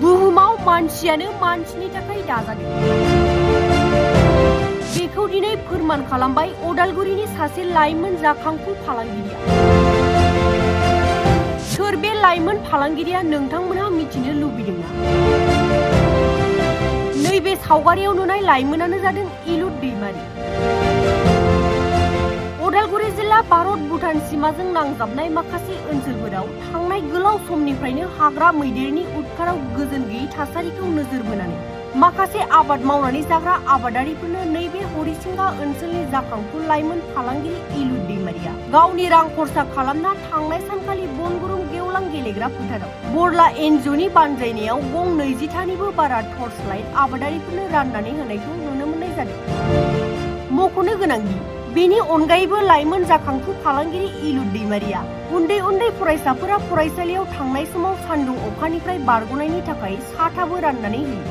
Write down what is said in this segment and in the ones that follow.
बुहुमाव मानसियानो मानसिनि थाखाय दाजादों। बेखौ दिनै फोरमान खालामबाय उदालगुरिनि सासे लाइमोन जाखांफु फालांगिरिया। सोर बे लाइमोन फालांगिरिया नोंथांमोनहा मिथिनो लुबैदोंना? नैबे सावगारियाव नुनाय लाइमोनानो जादों इलुद दैमारि। उदालगुरि जिल्ला भारत भुटान सीमाजों नांजाबनाय माखासे ओनसोलफोराव थांनाय गोलाव समनिफ्रायनो हाग्रा मैदेरनि उदखाराव गोजोन गैयै थासारिखौ नोजोर बोनानै माखासे आबाद मावनानै जाग्रा आबादारिफोरनो नैबे हरिसिंगा ओनसोलनि जाखांफु लाइमोन फालांगिरि इलुद दैमारिया गावनि रां खरसा खालामना थांनाय सानखालि बनगुरुं गेवलां गेलेग्रा फोथाराव बरला एनजिअनि बानजायनायाव गं 20थानिबो बारा टर्च लाइट आबादारिफोरनो राननानै होनायखौ नुनो मोननाय जादों। मख'नो गोनांदि बेनि अनगायैबो लाइमोन जाखांफु फालांगिरि इलुद दैमारिया उन्दै उन्दै फरायसाफोरा फरायसालियाव थांनाय समाव सान्दुं अखानिफ्राय बारग'नायनि थाखाय साथाबो राननानै होयो।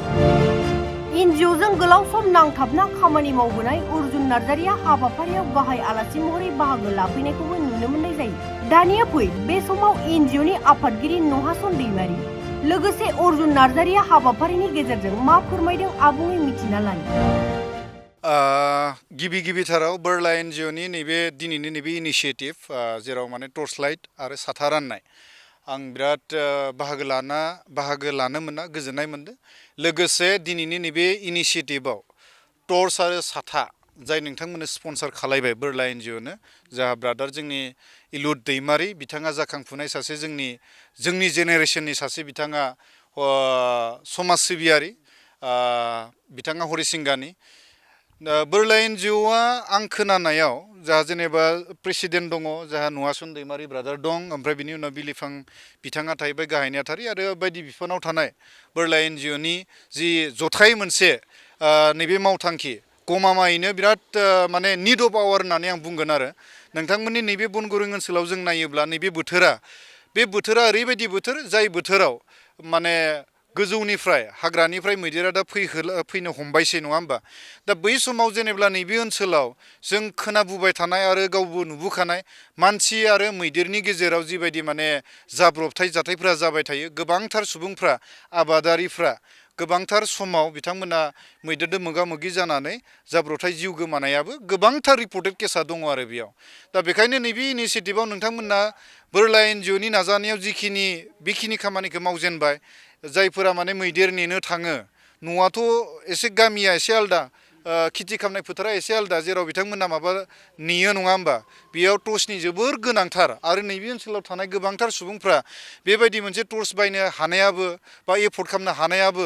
एनजिअजों गोलाव सम नांथाबना खामानि मावबोनाय अर्जुन नार्जारिया हाबाफारियाव गाहाय आलासि महरै बाहागो लाफैनायखौबो नुनो मोननाय जायो। दानिया फै बे समाव एनजिअनि आफादगिरि नहासन दैमारि लोगोसे अर्जुन नार्जारिया हाबाफारिनि गेजेरजों मा फोरमायदों आबुङै मिथिना लानि। गिबिथाराव बोरला एनजिअनि नैबे दिनैनि नैबे इनिशिएटिभ जेराव माने टर्च लाइट आरो साथा राननाय आं बिराद बाहागो लानो मोना गोजोननाय मोनदों। लोगोसे दिनैनि नैबे इनिशिएटिभआव टर्च आरो साथा जाय नोंथांमोननो स्पन्सर खालायबाय बोरला एनजिअनो जाहा ब्रादार जोंनि इलुद दैमारि बिथाङा जाखांफुनाय सासे जोंनि जेनेरेसननि सासे बिथाङा समाज सिबियारि बिथाङा हरिसिंगानि बोरला एनजिअआ आं खोनानायाव जाहा जेनेबा प्रेसिडेन्ट दङ जाहा नहासन दैमारि ब्रादार दं ओमफ्राय बिनि उनाव बिलिफां बिथाङा थाहैबाय गाहाय नेहाथारि आरो बायदि बिफानाव थानाय बोरला एनजिअनि जि जथाय मोनसे नैबे मावथांखि गमामायैनो बिराद माने निड अफ आवार होननानै आं बुंगोन आरो नोंथांमोननि नैबे बनगुरुं ओनसोलाव जों नायोब्ला नैबे बोथोरा ओरैबायदि बोथोर जाय बोथोराव माने गोजौनिफ्राय हाग्रानिफ्राय मैदेरा दा फैनो हमबायसै नङा होमबा? दा बै समाव जेनेब्ला नैबे ओनसोलाव जों खोनाबोबाय थानाय आरो गावबो नुबोखानाय मानसि आरो मैदेरनि गेजेराव जिबायदि माने जाब्रबथाय जाथायफोरा जाबाय थायो गोबांथार सुबुंफ्रा आबादारिफ्रा गोबांथार समाव बिथांमोना मैदेरजों मोगा मोगि जानानै जाब्रबथाय जिउ गोमानायाबो गोबांथार रिपर्टेड केसा दङ आरो बेयाव। दा बेखायनो नैबे इनिशिएटिभआव नोंथांमोना बोरला एनजिअनि नाजानायाव बेखिनि खामानिखौ मावजेनबाय जायफोरा माने मैदेर नेनो थाङो न'आथ' एसे गामिया एसे आलदा खेथि खालामनाय फोथारा एसे आलदा जेराव बिथांमोना माबा नेयो नङा होमबा? बेयाव टर्चनि जोबोर गोनांथार आरो नैबे ओनसोलाव थानाय गोबांथार सुबुंफ्रा बेबायदि मोनसे टर्च बायनो हानायाबो बा एफर्ड खालामनो हानायाबो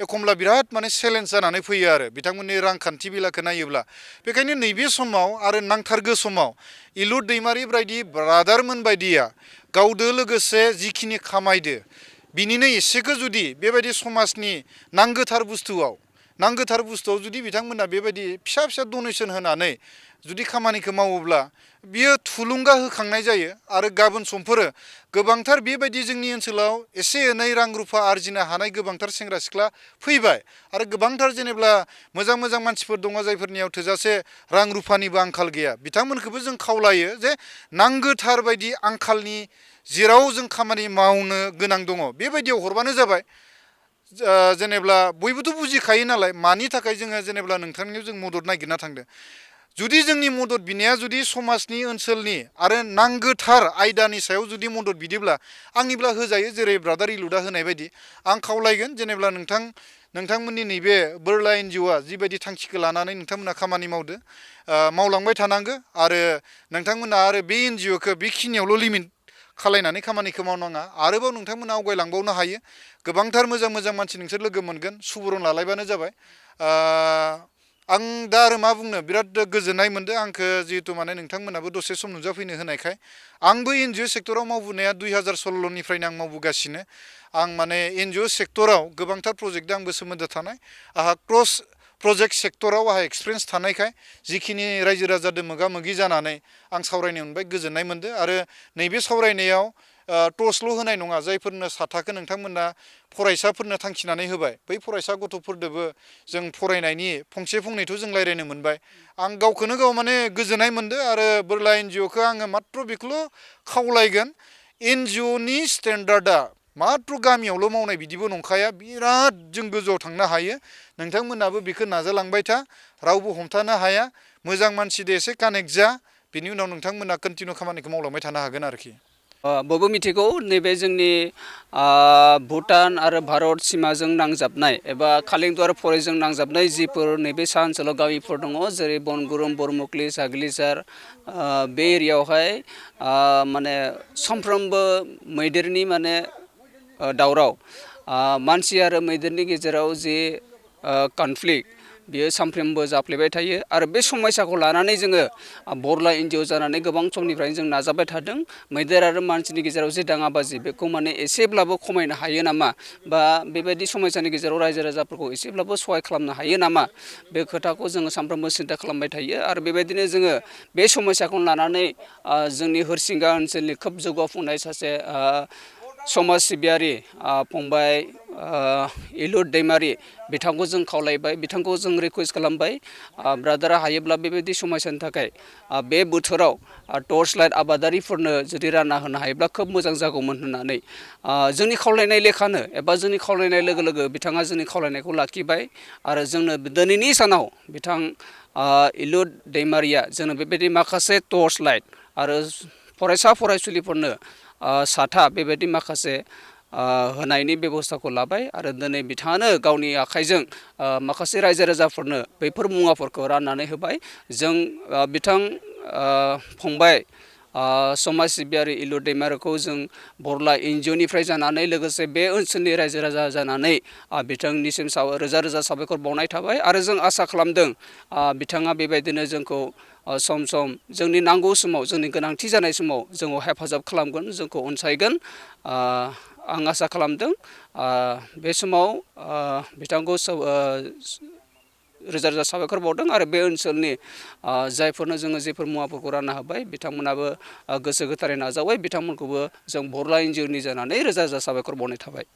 एखमब्ला बिराद माने चेलेन्ज जानानै फैयो आरो बिथांमोननि रांखान्थि बेलाखौ नायोब्ला। बेखायनो नैबे समाव आरो नांथारगौ समाव इलुद दैमारि बायदि ब्रादारमोन बायदिया गावदो लोगोसे जिखिनि खामायदो बिनिनो एसेखौ जुदि बेबायदि समाजनि नांगौथार बुस्थुआव जुदि बिथांमोना बेबायदि फिसा डनेसन होनानै जुदि खामानिखौ मावोब्ला बियो थुलुंगा होखांनाय जायो आरो गाबोन समफोरो गोबांथार बेबायदि जोंनि ओनसोलाव एसे एनै रां रुफा आरजिनो हानाय गोबांथार सेंग्रा सिख्ला फैबाय आरो गोबांथार जेनेब्ला मोजां मानसिफोर दङ जायफोरनियाव थोजासे रां रुफानिबो आंखाल गैया बिथांमोनखौबो जों खावलायो जे नांगौथार बायदि आंखालनि जेराव जों खामानि मावनो गोनां दङ बेबायदियाव हरबानो जाबाय। जेनेब्ला बयबोथ' बुजिखायो नालाय मानि थाखाय जोङो जेनेब्ला नोंथांनियाव जों मदद नागिरना थांदों। जुदि जोंनि मदद बिनाया जुदि समाजनि ओनसोलनि आरो नांगौथार आयदानि सायाव जुदि मदद बिदिब्ला आंनिब्ला होजायो जेरै ब्रादार इलुदा होनाय बायदि आं खावलायगोन जेनेब्ला नोंथांमोननि नैबे बोरला एनजिअआ जिबायदि थांखिखौ लानानै नोंथांमोना खामानि मावदो मावलांबाय थानांगौ आरो नोंथांमोना आरो बे एनजिअखौ बेखिनियावल' लिमिट खालायनानै खामानिखौ मावनाङा आरोबाव नोंथांमोना आवगायलांबावनो हायो गोबांथार मोजां मानसि नोंसोर लोगो मोनगोन सुबुरुन लालायबानो जाबाय। आं दा आरो मा बुंनो बिराद गोजोननाय मोनदों आंखौ जिहेतु माने नोंथांमोनाबो दसे सम नुजाफैनो होनायखाय आंबो एनजिअ सेक्टराव मावबोनाया 2016निफ्रायनो आं मावबोगासिनो आं माने एनजिअ सेक्टराव गोबांथार प्रजेक्टजों आंबो सोमोन्दो थानाय आंहा क्रस प्रजेक्ट सेक्टराव आंहा एक्सपिरियेन्स थानायखाय जिखिनि रायजो राजाजों मोगा मोगि जानानै आं सावरायनो मोनबाय गोजोननाय मोनदों आरो नैबे सावरायनायाव टर्चल' होनाय नङा जायफोरनो साथाखौ नोंथांमोना फरायसाफोरनो थांखिनानै होबाय बै फरायसा गथ'फोरदोबो जों फरायनायनि फंसे फंनैथ' जों रायज्लायनो मोनबाय आं गावखौनो गाव माने गोजोननाय मोनदों आरो बोरला एनजिअखौ आङो मात्र बेखौल' खावलायगोन एनजिअनि स्टेन्डार्डआ मात्र गामियावल' मावनाय बिदिबो नंखाया बिराद जों गोजौआव थांनो हायो नोंथांमोनाबो बेखौ नाजालांबाय था रावबो हमथानो हाया मोजां मानसिदो एसे कानेक्ट जा बिनि उनाव नोंथांमोना कन्टिनिउ खामानिखौ मावलांबाय थानो हागोन आरोखि बयबो मिथिगौ नैबे जोंनि भुटान आरो भारत सिमाजों नांजाबनाय एबा कालिंग आरो फरेस्टजों नांजाबनाय जिफोर नैबे सा ओनसोलाव गामिफोर दङ जेरै बनगुरुम बरमुकलि साग्लिसार बे एरियायावहाय माने सानफ्रोमबो मैदेरनि माने दावराव मानसि आरो मैदेरनि गेजेराव जि कनफ्लिक्ट बियो सानफ्रोमबो जाफ्लेबाय थायो आरो बे समयसाखौ लानानै जोङो बरला एनजिअ जानानै गोबां समनिफ्रायनो जों नाजाबाय थादों मैदेर आरो मानसिनि गेजेराव जे दाङाबाजि बेखौ माने एसेब्लाबो खमायनो हायो नामा बा बेबायदि समयसानि गेजेराव रायजो राजाफोरखौ एसेब्लाबो सहाय खालामनो हायो नामा बे खोथाखौ जोङो सानफ्रोमबो सिन्था खालामबाय थायो आरो बेबायदिनो जोङो बे समयसाखौ लानानै जोंनि हरसिंगा ओनसोलनि खोब जौगाफुनाय सासे समाज सिबियारि फंबाय इलुद दैमारि बिथांखौ जों खावलायबाय बिथांखौ जों रिकुवेस्ट खालामबाय ब्रादारा हायोब्ला बेबायदि समयसानि थाखाय बे बोथोराव टर्च लाइट आबादारिफोरनो जुदि रानना होनो हायोब्ला खोब मोजां जागौमोन होननानै जोंनि खावलायनाय लेखानो एबा जोंनि खावलायनाय लोगो लोगो बिथाङा जोंनि खावलायनायखौ लाखिबाय आरो जोंनो दिनैनि सानाव बिथां इलुद दैमारिया जोंनो बेबायदि माखासे टर्च लाइट आरो फरायसा फरायसुलिफोरनो साथा बेबायदि माखासे होनायनि बेबस्थाखौ लाबाय आरो दिनै बिथाङानो गावनि आखाइजों माखासे रायजो राजाफोरनो बैफोर मुवाफोरखौ राननानै होबाय जों बिथां फंबाय समाज सिबियारि इलुद दैमारिखौ जों बरला एनजिअनिफ्राय जानानै लोगोसे बे ओनसोलनि रायजो राजा जानानै बिथांनिसिम रोजा रोजा साबायखर बावनाय थाबाय आरो जों आसा खालामदों बिथाङा बेबायदिनो जोंखौ सम सम जोंनि नांगौ समाव जोंनि गोनांथि जानाय समाव जोंखौ हेफाजाब खालामगोन जोंखौ अनसायगोन आं आसा खालामदों बे समाव बिथांखौ रोजा रोजा साबायखर बावदों आरो बे ओनसोलनि जायफोरनो जोङो जेफोर मुवाफोरखौ रानना होबाय बिथांमोनाबो गोसो गोथारै नाजावबाय बिथांमोनखौबो जों बरला एनजिअनि जानानै रोजा रोजा साबायखर बावनाय थाबाय